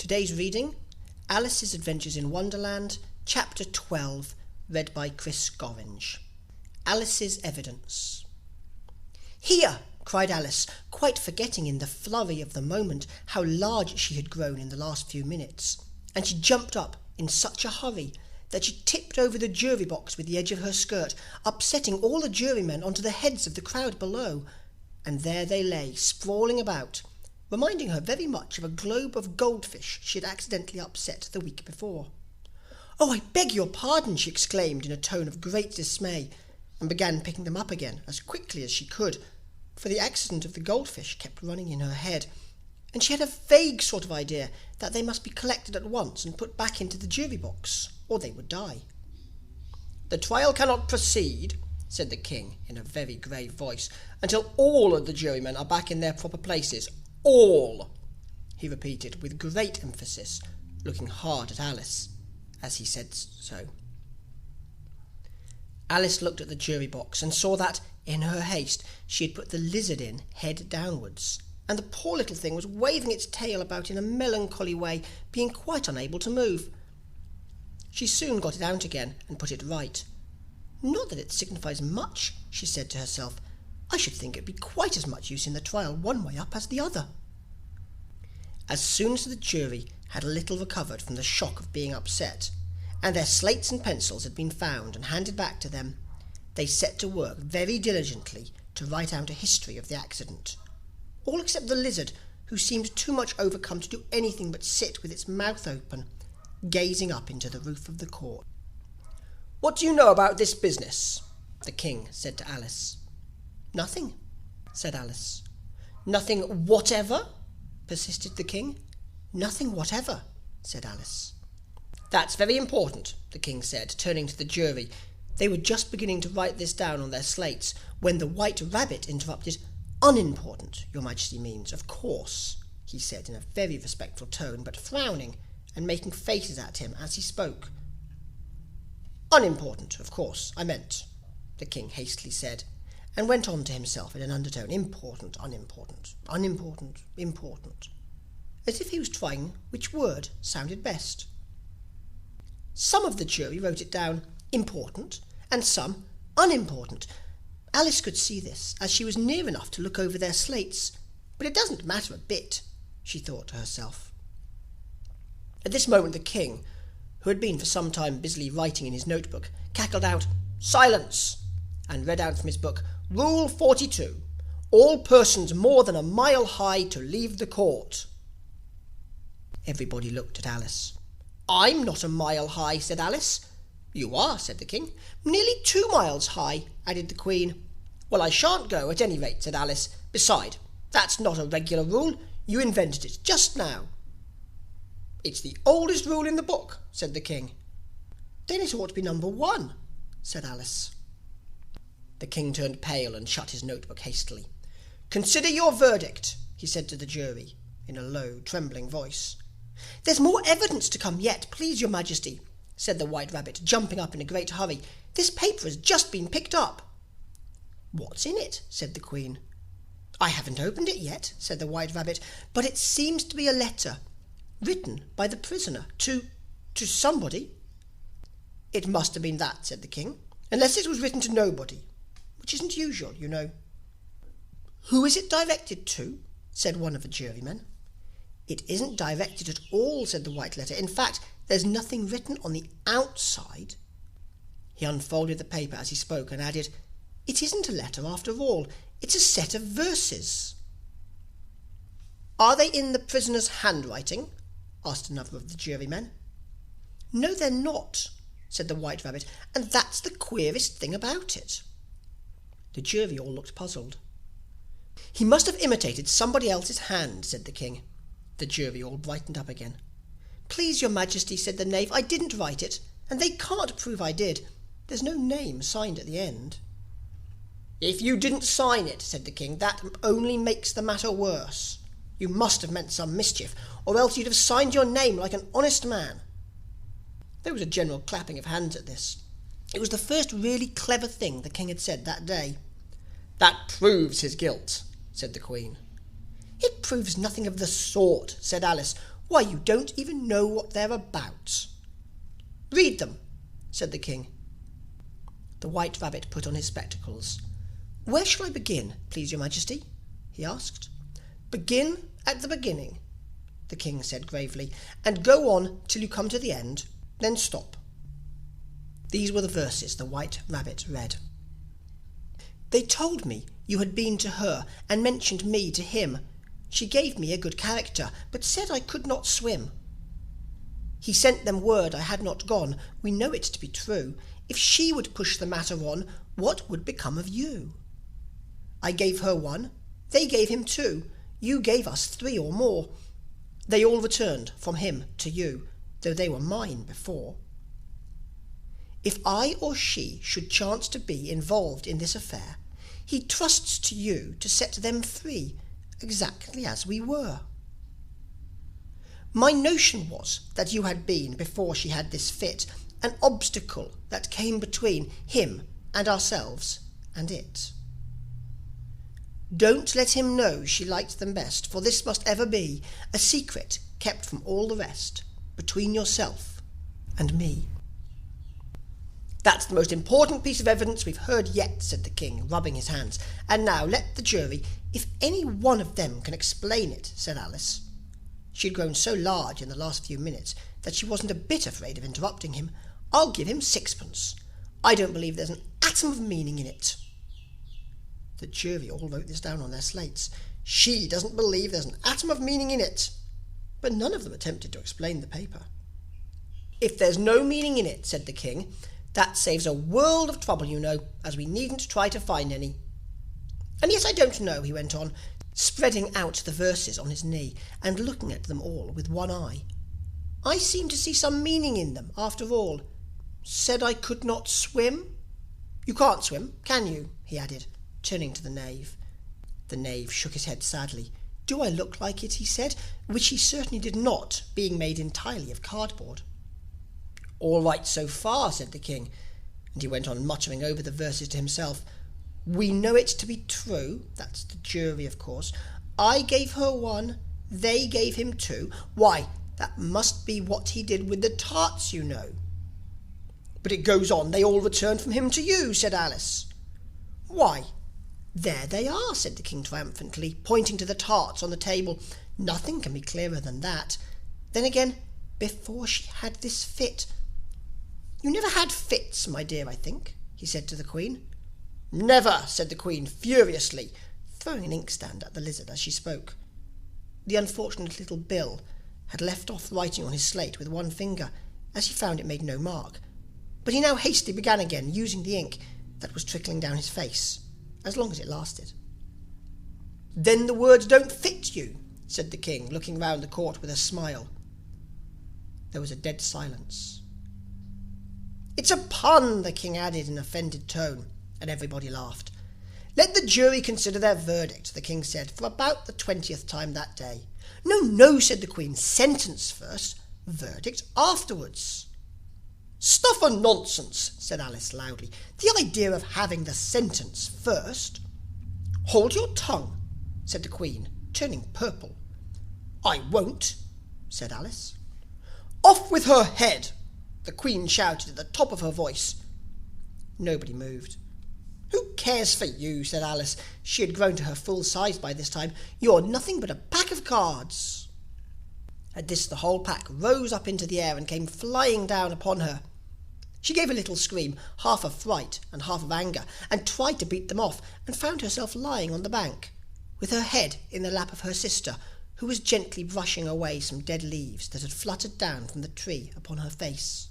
Today's reading, Alice's Adventures in Wonderland, Chapter 12, read by Chris Gorringe. Alice's Evidence. "Here!" cried Alice, quite forgetting in the flurry of the moment how large she had grown in the last few minutes, and she jumped up in such a hurry that she tipped over the jury box with the edge of her skirt, upsetting all the jurymen onto the heads of the crowd below, and there they lay, sprawling about, reminding her very much of a globe of goldfish she had accidentally upset the week before. "Oh, I beg your pardon!" she exclaimed in a tone of great dismay, and began picking them up again as quickly as she could, for the accident of the goldfish kept running in her head, and she had a vague sort of idea that they must be collected at once and put back into the jury box, or they would die. "The trial cannot proceed," said the king in a very grave voice, "until all of the jurymen are back in their proper places. All," he repeated with great emphasis, looking hard at Alice as he said so. Alice looked at the jury box and saw that, in her haste, she had put the lizard in head downwards, and the poor little thing was waving its tail about in a melancholy way, being quite unable to move. She soon got it out again and put it right. "Not that it signifies much," she said to herself. "I should think it would be quite as much use in the trial one way up as the other." As soon as the jury had a little recovered from the shock of being upset, and their slates and pencils had been found and handed back to them, they set to work very diligently to write out a history of the accident, all except the lizard, who seemed too much overcome to do anything but sit with its mouth open, gazing up into the roof of the court. "What do you know about this business?" the king said to Alice. "Nothing," said Alice. "Nothing whatever?" persisted the king. "Nothing whatever," said Alice. "That's very important," the king said, turning to the jury. They were just beginning to write this down on their slates, when the white rabbit interrupted. "Unimportant, your majesty means, of course," he said in a very respectful tone, but frowning and making faces at him as he spoke. "Unimportant, of course, I meant," the king hastily said, and went on to himself in an undertone. "Important, unimportant, unimportant, important," as if he was trying which word sounded best. Some of the jury wrote it down important, and some unimportant. Alice could see this, as she was near enough to look over their slates, but it doesn't matter a bit, she thought to herself. At this moment the king, who had been for some time busily writing in his notebook, cackled out, "Silence!" and read out from his book, "Rule 42. All persons more than a mile high to leave the court." Everybody looked at Alice. "I'm not a mile high," said Alice. "You are," said the king. "Nearly 2 miles high," added the queen. "Well, I shan't go, at any rate," said Alice. "Beside, that's not a regular rule. You invented it just now." "It's the oldest rule in the book," said the king. "Then it ought to be number 1, said Alice. The king turned pale and shut his notebook hastily. "Consider your verdict," he said to the jury, in a low, trembling voice. "There's more evidence to come yet, please your majesty," said the white rabbit, jumping up in a great hurry. "This paper has just been picked up." "What's in it?" said the queen. "I haven't opened it yet," said the white rabbit, "but it seems to be a letter written by the prisoner to somebody." "It must have been that," said the king, "unless it was written to nobody, which isn't usual, you know." "Who is it directed to?" said one of the jurymen. "It isn't directed at all," said the white letter. "In fact, there's nothing written on the outside." He unfolded the paper as he spoke and added, "It isn't a letter after all. It's a set of verses." "Are they in the prisoner's handwriting?" asked another of the jurymen. "No, they're not," said the white rabbit, "and that's the queerest thing about it." The jury all looked puzzled. "He must have imitated somebody else's hand," said the king. The jury all brightened up again. "Please your majesty," said the knave, "I didn't write it, and they can't prove I did. There's no name signed at the end." "If you didn't sign it," said the king, "that only makes the matter worse. You must have meant some mischief, or else you'd have signed your name like an honest man." There was a general clapping of hands at this. It was the first really clever thing the king had said that day. "That proves his guilt," said the queen. "It proves nothing of the sort," said Alice. Why, you don't even know what they're about." "Read them," said the king. The White Rabbit put on his spectacles. "Where shall I begin, please your majesty?" he asked. "Begin at the beginning," the king said gravely, "and go on till you come to the end, then stop." These were the verses the White Rabbit read. "They told me you had been to her and mentioned me to him. She gave me a good character, but said I could not swim. He sent them word I had not gone. We know it to be true. If she would push the matter on, what would become of you? I gave her 1, they gave him 2, you gave us 3 or more. They all returned from him to you, though they were mine before. If I or she should chance to be involved in this affair, he trusts to you to set them free, exactly as we were. My notion was that you had been, before she had this fit, an obstacle that came between him and ourselves and it. Don't let him know she liked them best, for this must ever be a secret kept from all the rest, between yourself and me." "That's the most important piece of evidence we've heard yet," said the king, rubbing his hands. "And now let the jury, if any one of them can explain it," said Alice. She had grown so large in the last few minutes that she wasn't a bit afraid of interrupting him. "I'll give him 6pence. I don't believe there's an atom of meaning in it." The jury all wrote this down on their slates. She doesn't believe there's an atom of meaning in it. But none of them attempted to explain the paper. "If there's no meaning in it," said the king, "that saves a world of trouble, you know, as we needn't try to find any. And yet I don't know," he went on, spreading out the verses on his knee and looking at them all with one eye. "I seem to see some meaning in them, after all. Said I could not swim. You can't swim, can you?" he added, turning to the knave. The knave shook his head sadly. "Do I look like it?" he said, which he certainly did not, being made entirely of cardboard. "All right so far," said the king, and he went on muttering over the verses to himself. "We know it to be true," that's the jury, of course. "I gave her 1, they gave him 2. Why, that must be what he did with the tarts, you know." "But it goes on, they all returned from him to you," said Alice. "Why, there they are," said the king triumphantly, pointing to the tarts on the table. "Nothing can be clearer than that. Then again, before she had this fit. You never had fits, my dear, I think," he said to the queen. "Never," said the queen furiously, throwing an inkstand at the lizard as she spoke. The unfortunate little Bill had left off writing on his slate with one finger, as he found it made no mark, but he now hastily began again, using the ink that was trickling down his face, as long as it lasted. "Then the words don't fit you," said the king, looking round the court with a smile. There was a dead silence. "It's a pun," the king added in an offended tone, and everybody laughed. "Let the jury consider their verdict," the king said, for about the 20th time that day. "No, no," said the queen. "Sentence first, verdict afterwards." "Stuff and nonsense," said Alice loudly. "The idea of having the sentence first." "Hold your tongue," said the queen, turning purple. "I won't," said Alice. "Off with her head," the queen shouted at the top of her voice. Nobody moved. "Who cares for you?" said Alice. She had grown to her full size by this time. "You're nothing but a pack of cards." At this the whole pack rose up into the air and came flying down upon her. She gave a little scream, half of fright and half of anger, and tried to beat them off, and found herself lying on the bank, with her head in the lap of her sister, who was gently brushing away some dead leaves that had fluttered down from the tree upon her face.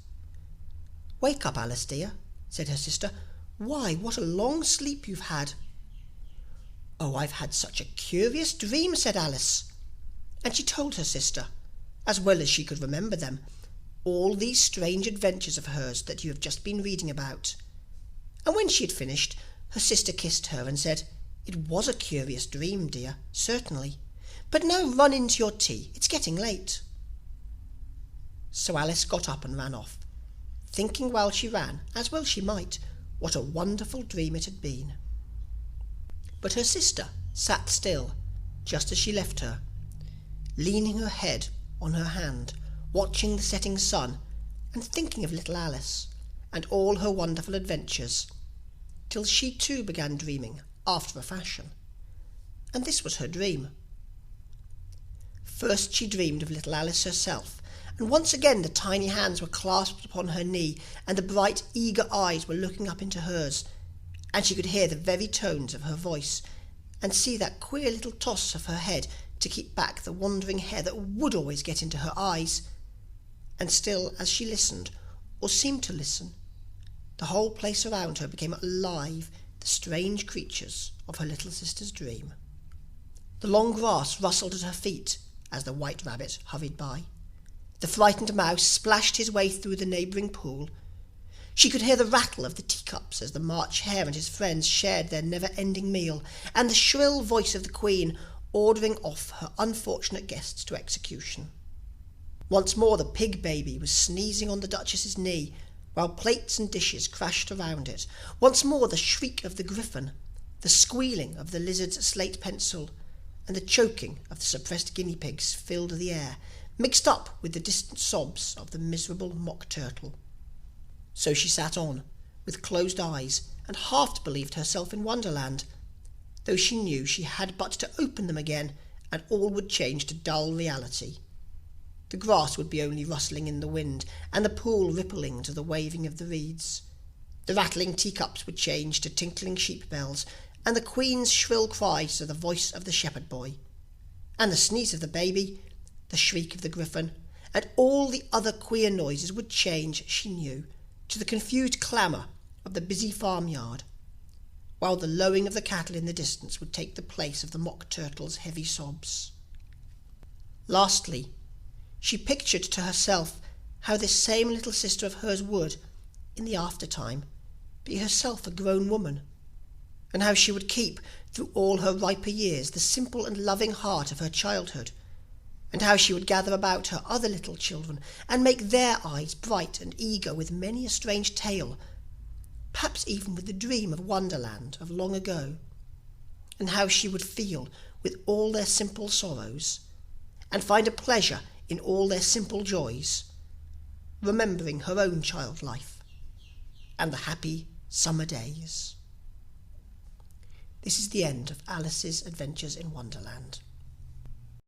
"Wake up, Alice dear," said her sister. "Why, what a long sleep you've had." "Oh, I've had such a curious dream," said Alice. And she told her sister, as well as she could remember them, all these strange adventures of hers that you have just been reading about. And when she had finished, her sister kissed her and said, "It was a curious dream, dear, certainly. But now run into your tea, it's getting late." So Alice got up and ran off, thinking while she ran, as well she might, what a wonderful dream it had been. But her sister sat still, just as she left her, leaning her head on her hand, watching the setting sun, and thinking of little Alice, and all her wonderful adventures, till she too began dreaming after a fashion. And this was her dream. First she dreamed of little Alice herself, and once again the tiny hands were clasped upon her knee, and the bright, eager eyes were looking up into hers, and she could hear the very tones of her voice, and see that queer little toss of her head to keep back the wandering hair that would always get into her eyes. And still, as she listened, or seemed to listen, the whole place around her became alive, the strange creatures of her little sister's dream. The long grass rustled at her feet as the white rabbit hurried by. The frightened mouse splashed his way through the neighbouring pool. She could hear the rattle of the teacups as the March Hare and his friends shared their never-ending meal, and the shrill voice of the Queen ordering off her unfortunate guests to execution. Once more the pig baby was sneezing on the Duchess's knee, while plates and dishes crashed around it. Once more the shriek of the griffin, the squealing of the lizard's slate pencil, and the choking of the suppressed guinea pigs filled the air, mixed up with the distant sobs of the miserable mock turtle. So she sat on, with closed eyes, and half believed herself in Wonderland, though she knew she had but to open them again, and all would change to dull reality. The grass would be only rustling in the wind, and the pool rippling to the waving of the reeds. The rattling teacups would change to tinkling sheep bells, and the Queen's shrill cries to the voice of the shepherd boy, and the sneeze of the baby, the shriek of the griffin, and all the other queer noises would change, she knew, to the confused clamour of the busy farmyard, while the lowing of the cattle in the distance would take the place of the mock turtle's heavy sobs. Lastly, she pictured to herself how this same little sister of hers would, in the aftertime, be herself a grown woman, and how she would keep, through all her riper years, the simple and loving heart of her childhood, and how she would gather about her other little children, and make their eyes bright and eager with many a strange tale, perhaps even with the dream of Wonderland of long ago, and how she would feel with all their simple sorrows, and find a pleasure in all their simple joys, remembering her own child life and the happy summer days. This is the end of Alice's Adventures in Wonderland.